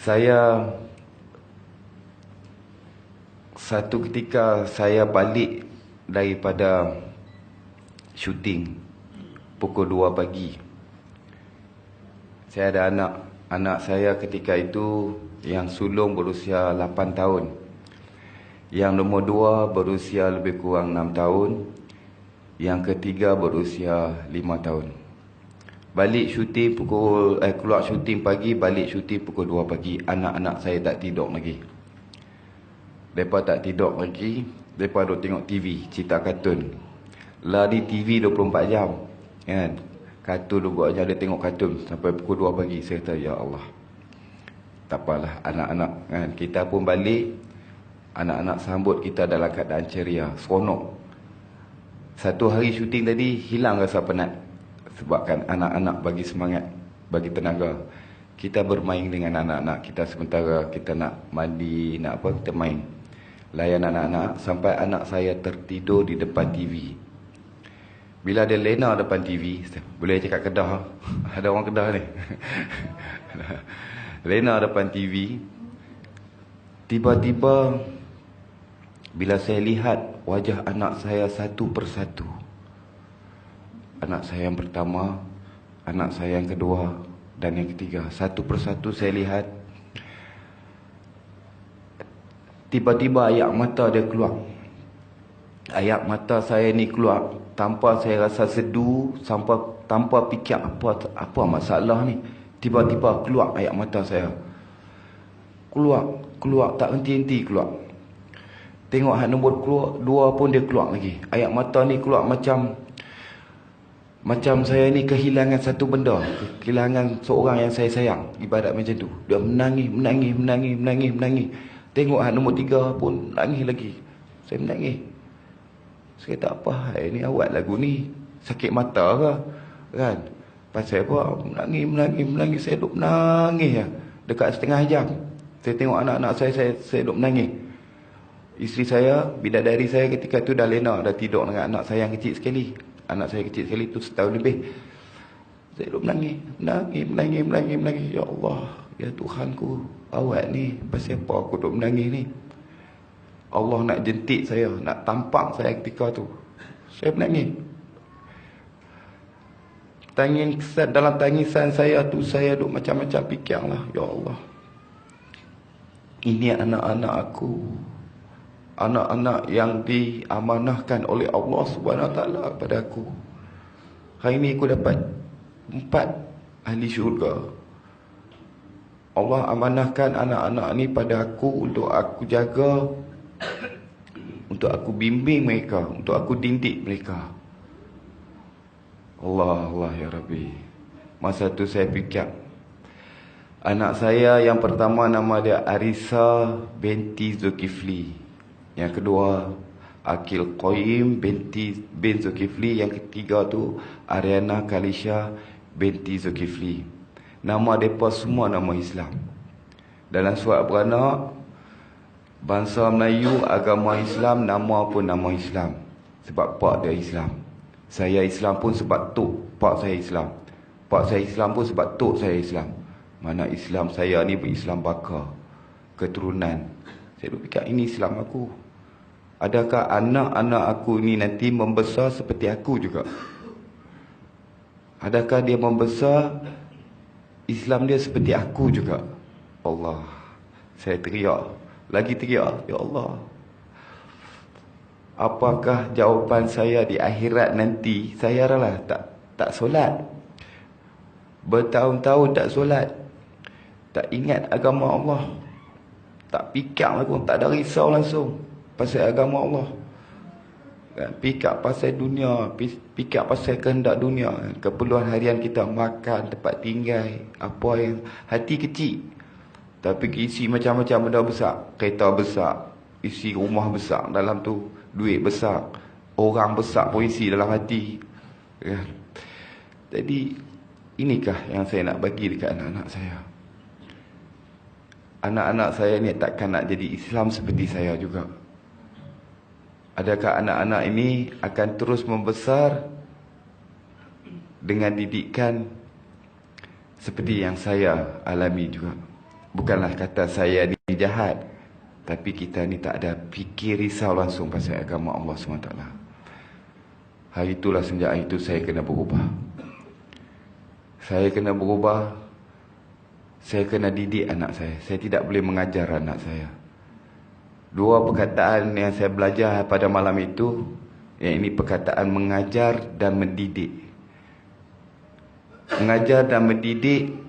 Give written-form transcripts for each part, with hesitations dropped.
Saya satu ketika saya balik daripada syuting pukul 2 pagi. Saya ada anak. Anak saya ketika itu yang sulung berusia 8 tahun. Yang nombor 2 berusia lebih kurang 6 tahun. Yang ketiga berusia 5 tahun. Balik syuting keluar syuting pagi, balik syuting pukul 2 pagi. Anak-anak saya tak tidur lagi. Mereka tak tidur lagi. Mereka duk tengok TV, cerita kartun. Lari TV 24 jam. Kan? Kartun duk buat je, dia tengok kartun sampai pukul 2 pagi. Saya kata, ya Allah. Tak apalah, anak-anak. Kan? Kita pun balik. Anak-anak sambut kita dalam keadaan ceria, seronok. Satu hari syuting tadi, hilang rasa penat. Sebabkan anak-anak bagi semangat, bagi tenaga. Kita bermain dengan anak-anak kita sementara kita nak mandi, nak apa, kita main. Layan anak-anak sampai anak saya tertidur di depan TV. Bila dia lena depan TV, boleh cakap Kedah, ada orang Kedah ni. Lena depan TV. Tiba-tiba bila saya lihat wajah anak saya satu persatu. Anak saya yang pertama, anak saya yang kedua dan yang ketiga. Satu persatu saya lihat. Tiba-tiba air mata dia keluar. Air mata saya ni keluar tanpa saya rasa sedu, tanpa fikir apa masalah ni. Tiba-tiba keluar air mata saya. Keluar tak henti-henti keluar. Tengok hak nombor keluar 2 pun dia keluar lagi. Air mata ni keluar macam saya ni kehilangan satu benda, kehilangan seorang yang saya sayang. Ibarat macam tu. Dia menangis. Tengok hak nombor 3 pun nangis lagi. Saya menangis. Saya kata, apa hal ni, awak lagu ni sakit mata ke? Kan? Pasal apa? Menangis. Saya duduk menangis. Dekat setengah jam. Saya tengok anak-anak saya duduk menangis. Isteri saya, bidadari saya ketika tu dah lena, dah tidur dengan anak saya yang kecil sekali. Anak saya kecil sekali tu setahun lebih. Saya duduk menangis. Ya Allah, ya Tuhanku, awak ni, pasal apa aku duduk menangis ni? Allah nak jentik saya, nak tampak saya ketika tu. Saya menangis. Dalam tangisan saya tu, saya duduk macam-macam fikir lah. Ya Allah, ini anak-anak aku. Anak-anak yang diamanahkan oleh Allah Subhanahu Wa Taala kepada aku. Hari ini aku dapat 4 ahli syurga. Allah amanahkan anak-anak ni pada aku untuk aku jaga, untuk aku bimbing mereka, untuk aku didik mereka. Allah ya Rabbi. Masa tu saya fikir, anak saya yang pertama nama dia Arisa binti Zulkifli. Yang kedua Akil Qayyim bin Zulkifli. Yang ketiga tu Ariana Kalisha binti Zulkifli. Nama mereka semua nama Islam. Dalam surat beranak, bangsa Melayu, agama Islam, nama pun nama Islam. Sebab pak dia Islam. Saya Islam pun sebab tok pak saya Islam. Pak saya Islam pun sebab tok saya Islam. Mana Islam saya ni berislam baka, keturunan. Saya duk fikir, ini Islam aku. Adakah anak-anak aku ni nanti membesar seperti aku juga? Adakah dia membesar Islam dia seperti aku juga? Allah, saya teriak. Lagi teriak, ya Allah, apakah jawapan saya di akhirat nanti? Saya lah tak solat. Bertahun-tahun tak solat. Tak ingat agama Allah. Tak fikir langsung, tak ada risau langsung pasal agama Allah. Fikir pasal dunia, fikir pasal kehendak dunia, keperluan harian kita, makan, tempat tinggal, apa yang hati kecil. Tapi isi macam-macam benda besar. Kereta besar, isi rumah besar dalam tu, duit besar, orang besar pun isi dalam hati. Jadi inikah yang saya nak bagi dekat anak-anak saya. Anak-anak saya ni takkan nak jadi Islam seperti saya juga. Adakah anak-anak ini akan terus membesar dengan didikan seperti yang saya alami juga? bukanlah kata saya ni jahat, tapi kita ni tak ada fikir risau langsung pasal agama Allah SWT. Hari itulah, sejak hari itu saya kena berubah. Saya kena berubah. Saya kena didik anak saya. Saya tidak boleh mengajar anak saya. Dua perkataan yang saya belajar pada malam itu, yang ini perkataan mengajar dan mendidik. Mengajar dan mendidik,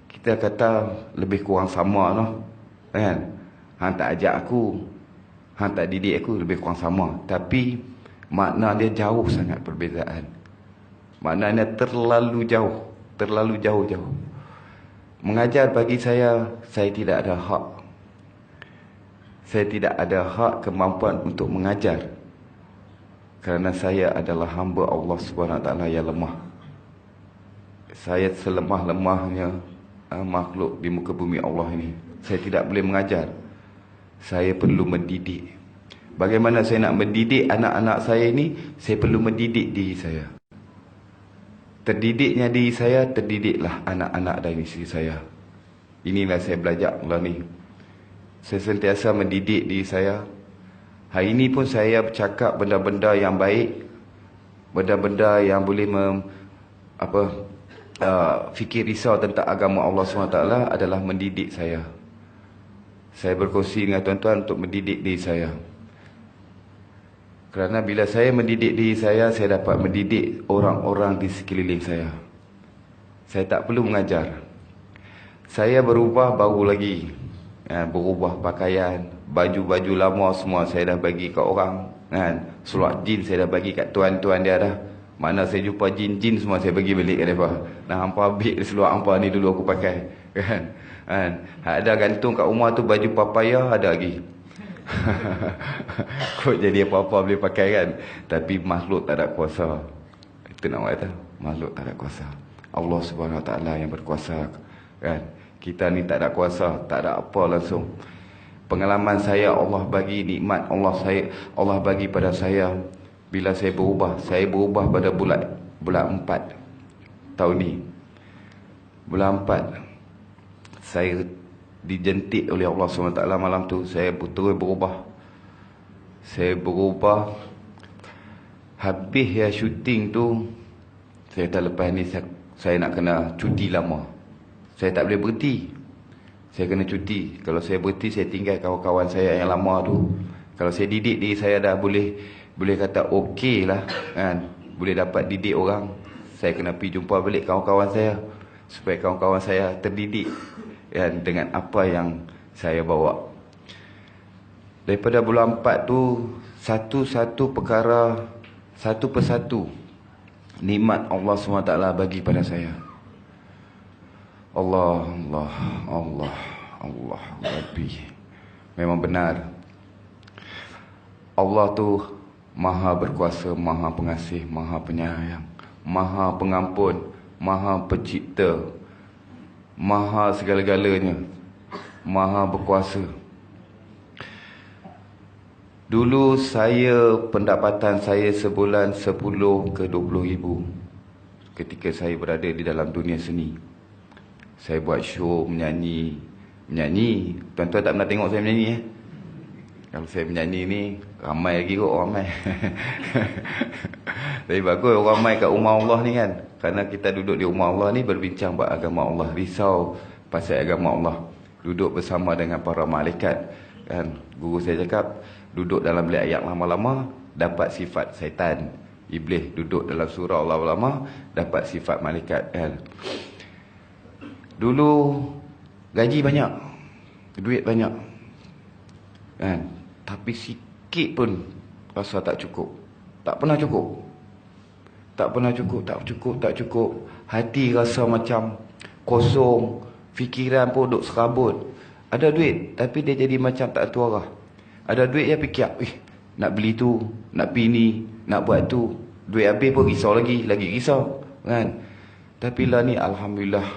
kita kata lebih kurang sama lah, kan? Hang tak ajak aku, hang tak didik aku, lebih kurang sama. Tapi makna dia jauh sangat perbezaan. Maknanya terlalu jauh. Terlalu jauh-jauh. Mengajar bagi saya tidak ada hak. Saya tidak ada hak kemampuan untuk mengajar. Kerana saya adalah hamba Allah SWT yang lemah. Saya selemah-lemahnya makhluk di muka bumi Allah ini. Saya tidak boleh mengajar. Saya perlu mendidik. Bagaimana saya nak mendidik anak-anak saya ini? Saya perlu mendidik diri saya. Terdidiknya diri saya, terdidiklah anak-anak dan isteri saya. Inilah saya belajar mula ni. Saya sentiasa mendidik diri saya. Hari ini pun saya bercakap benda-benda yang baik, benda-benda yang boleh fikir risau tentang agama Allah SWT adalah mendidik saya. Saya berkongsi dengan tuan-tuan untuk mendidik diri saya. Kerana bila saya mendidik diri saya dapat mendidik orang-orang di sekeliling saya. Saya tak perlu mengajar. Saya berubah baru lagi. Berubah pakaian, baju-baju lama semua saya dah bagi kat orang, kan? Seluar jin saya dah bagi kat tuan-tuan dia dah. Mana saya jumpa jin-jin semua saya bagi balik kat mereka. Nah, hampa ambil seluar hampa ni dulu aku pakai, kan? Ada gantung kat rumah tu baju papaya ada lagi. Kok jadi apa-apa boleh pakai, kan? Tapi makhluk tak ada kuasa. Itu nak kata, makhluk tak ada kuasa. Allah SWT yang berkuasa, kan? Kita ni tak ada kuasa, tak ada apa langsung. Pengalaman saya, Allah bagi nikmat Allah bagi pada saya bila saya berubah. Saya berubah pada bulan 4 tahun ni. Bulan 4 saya dijentik oleh Allah SWT malam tu. Saya terus berubah. Saya berubah. Habis ya syuting tu, saya tak, lepas ni saya nak kena cuti lama. Saya tak boleh berhenti. Saya kena cuti. Kalau saya berhenti, saya tinggal kawan-kawan saya yang lama tu. Kalau saya didik diri saya dah boleh kata okey lah, kan? Boleh dapat didik orang. Saya kena pergi jumpa balik kawan-kawan saya, supaya kawan-kawan saya terdidik, kan, dengan apa yang saya bawa. Daripada bulan 4 tu, satu-satu perkara, satu persatu nikmat Allah SWT bagi pada saya. Allah, Allah, Allah, Allah, Rabbi. Memang benar. Allah tu Maha berkuasa, Maha pengasih, Maha penyayang, Maha pengampun, Maha pencipta, Maha segala-galanya, Maha berkuasa. Dulu pendapatan saya sebulan 10 ke 20 ribu ketika saya berada di dalam dunia seni. Saya buat show, menyanyi. Tuan-tuan tak pernah tengok saya menyanyi, Kalau saya menyanyi ni, ramai lagi kot ramai. Tapi bagus ramai kat rumah Allah ni, kan? Kerana kita duduk di rumah Allah ni berbincang buat agama Allah, risau pasal agama Allah, duduk bersama dengan para malaikat, kan? Guru saya cakap, duduk dalam bilik ayat lama-lama dapat sifat syaitan, iblis. Duduk dalam surau lama-lama dapat sifat malaikat, kan? Dulu gaji banyak, duit banyak, kan? Tapi sikit pun rasa tak cukup. Tak pernah cukup. Tak pernah cukup, tak cukup. Hati rasa macam kosong, fikiran pun duk serabut. Ada duit tapi dia jadi macam tak tentu arah. Ada duit dia fikir, nak beli tu, nak pergi ni, nak buat tu. Duit habis pun risau lagi risau, kan? Tapi lah ni alhamdulillah,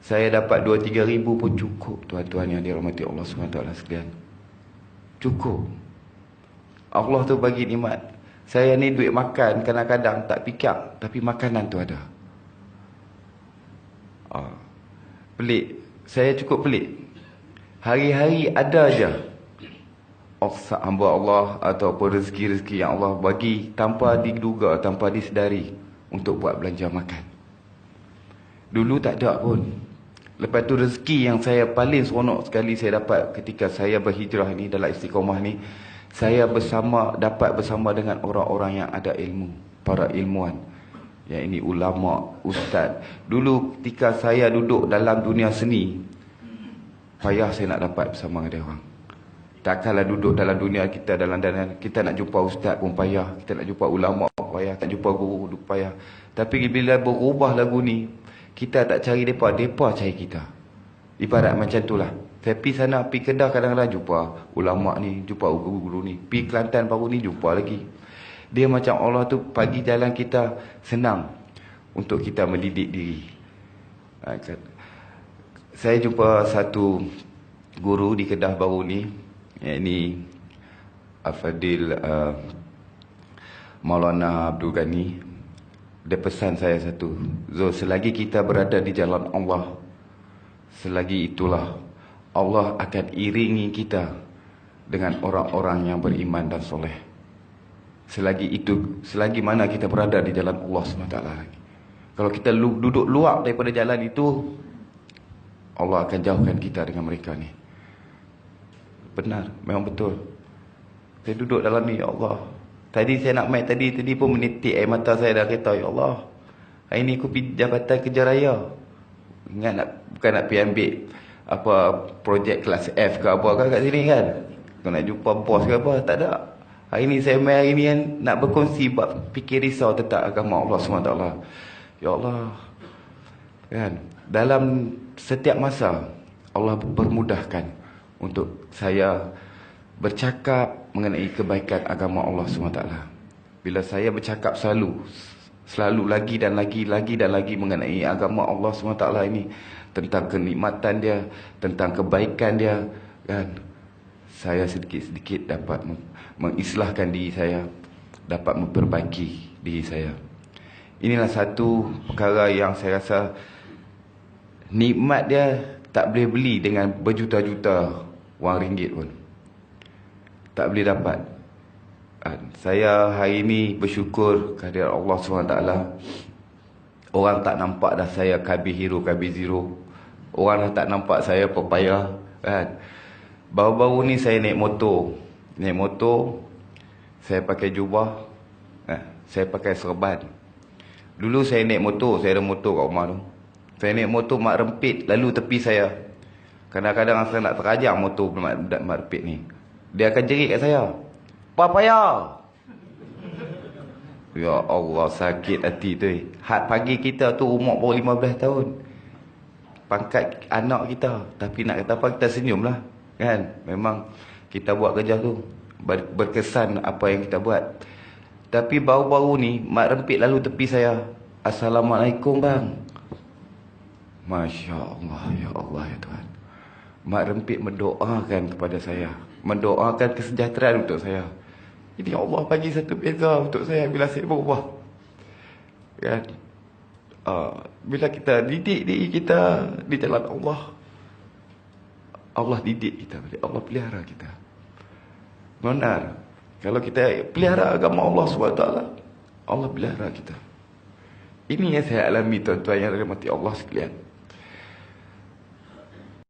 saya dapat 2-3 ribu pun cukup, tuan-tuan yang dirahmati Allah SWT sekalian. Cukup. Allah tu bagi nikmat. Saya ni duit makan kadang-kadang tak fikir, tapi makanan tu ada. Pelik. saya cukup pelik. Hari-hari ada aja hamba Allah ataupun rezeki-rezeki yang Allah bagi tanpa diduga, tanpa disedari untuk buat belanja makan. Dulu tak ada pun. Lepas tu rezeki yang saya paling seronok sekali saya dapat ketika saya berhijrah ni, dalam istiqamah ni, saya dapat bersama dengan orang-orang yang ada ilmu, para ilmuwan. Yang ini ulama, ustaz. Dulu ketika saya duduk dalam dunia seni, payah saya nak dapat bersama dengan dia orang. Takkanlah duduk dalam dunia kita, kita nak jumpa ustaz pun payah, kita nak jumpa ulama pun payah, tak jumpa guru payah. Tapi bila berubah lagu ni, kita tak cari mereka cari kita. Ibarat macam itulah. Saya pergi sana, pergi Kedah kadang-kadang jumpa ulama ni, jumpa guru-guru ni. Pergi Kelantan baru ni jumpa lagi. Dia macam Allah tu bagi jalan kita senang untuk kita mendidik diri. Saya jumpa satu guru di Kedah baru ni, yakni Al-Fadil Maulana Abdul Ghani. Dia pesan saya satu, Zul, selagi kita berada di jalan Allah, selagi itulah Allah akan iringi kita dengan orang-orang yang beriman dan soleh. Selagi mana kita berada di jalan Allah SWT lagi. Kalau kita duduk luar daripada jalan itu, Allah akan jauhkan kita dengan mereka ni. Benar, memang betul. Saya duduk dalam ni, ya Allah. Tadi saya nak main tadi pun menitik air mata saya dah kata, ya Allah, hari ni aku pergi Jabatan Kerja Raya. Ingat bukan nak pergi ambil apa projek kelas F ke apa kan kat sini kan. Kau nak jumpa bos ke apa, tak ada. Hari ni saya main hari ni kan, nak berkongsi fikir risau tentang agama Allah SWT. Ya Allah. Kan, dalam setiap masa Allah permudahkan untuk saya bercakap mengenai kebaikan agama Allah SWT. Bila saya bercakap selalu lagi dan lagi mengenai agama Allah SWT ini, tentang kenikmatan dia, tentang kebaikan dia, kan, saya sedikit-sedikit dapat mengislahkan diri saya, dapat memperbaiki diri saya. Inilah satu perkara yang saya rasa nikmat dia tak boleh beli dengan berjuta-juta wang ringgit pun. Tak boleh dapat. Saya hari ini bersyukur kehadirat Allah SWT. Orang tak nampak dah saya kabir hero, kabir zero. Orang dah tak nampak saya pepaya. Kan? Baru-baru ni saya naik motor. Saya pakai jubah. Saya pakai serban. Dulu saya naik motor, saya ada motor kat rumah tu. Saya naik motor mak rempit lalu tepi saya. Kadang-kadang saya nak terajang motor mak rempit ni. Dia akan jerit kat saya, "Papaya." Ya Allah, sakit hati tu. Had pagi kita tu umur baru 15 tahun. Pangkat anak kita. Tapi nak kata apa, kita senyum lah. Kan? Memang kita buat kerja tu berkesan apa yang kita buat. Tapi baru-baru ni mak rempit lalu tepi saya, "Assalamualaikum bang." Masya Allah, ya Allah, ya Tuhan. Mak rempit mendoakan kepada saya, mendoakan kesejahteraan untuk saya. Jadi Allah bagi satu beza untuk saya bila saya berubah. Kan? Bila kita didik diri kita di jalan Allah, Allah didik kita, Allah pelihara kita. Benar. Kalau kita pelihara agama Allah SWT, Allah pelihara kita. Ini yang saya alami, tuan-tuan yang dirahmati Allah sekalian.